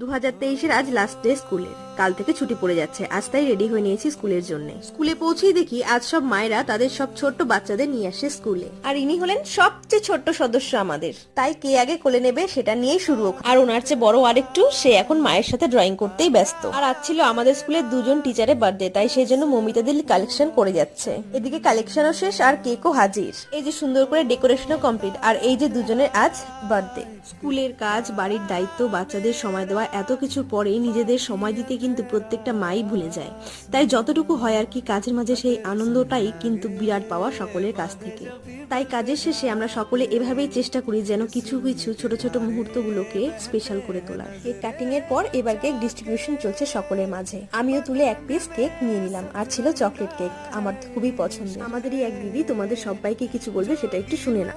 2023-এর আজ last day স্কুলের। কাল থেকে ছুটি পড়ে যাচ্ছে, আজ তাই রেডি হয়ে নিয়েছি স্কুলের জন্য। স্কুলে পৌঁছেই দেখি আজ সব মায়েরা তাদের সব ছোট্ট বাচ্চাদের নিয়ে আসে স্কুলে। আর ইনি হলেন সবচেয়ে ছোট্ট সদস্য আমাদের, তাই কে আগে কোলে নেবে সেটা নিয়েই শুরু হোক। আর ওনার চেয়ে বড় আরেকটু, সে এখন মায়ের সাথে ড্রয়িং করতেই ব্যস্ত। আর আজ ছিল আমাদের স্কুলের দুজন টিচারের বার্থডে, তাই সেই জন্য মমিতাদের কালেকশন করে যাচ্ছে। এদিকে কালেকশনও শেষ আর কেকও হাজির। এই যে সুন্দর করে ডেকোরেশনও কমপ্লিট, আর এই যে দুজনের আজ বার্থডে। স্কুলের কাজ, বাড়ির দায়িত্ব, বাচ্চাদের সময় দেওয়া, এত কিছু পরেই নিজেদের সময় দিতে কিন্তু প্রত্যেকটা মাই ভুলে যায়। তাই যতটুকু হয় আর কি কাজের মাঝে সেই আনন্দটাই কিন্তু বিরাট পাওয়া সকলের কাছ থেকে। তাই কাজের শেষে আমরা সকলে এভাবেই চেষ্টা করি যেন কিছু কিছু ছোট ছোট মুহূর্তগুলোকে স্পেশাল করে তোলার। কেক কাটিং এর পর এবার কেক ডিস্ট্রিবিউশন চলছে সকলের মাঝে। আমিও তুলে এক পিস কেক নিয়ে নিলাম, আর ছিল চকলেট কেক, আমার খুবই পছন্দ। আমাদেরই এক দিদি তোমাদের সবাইকে কিছু বলবে, সেটা একটু শুনে না।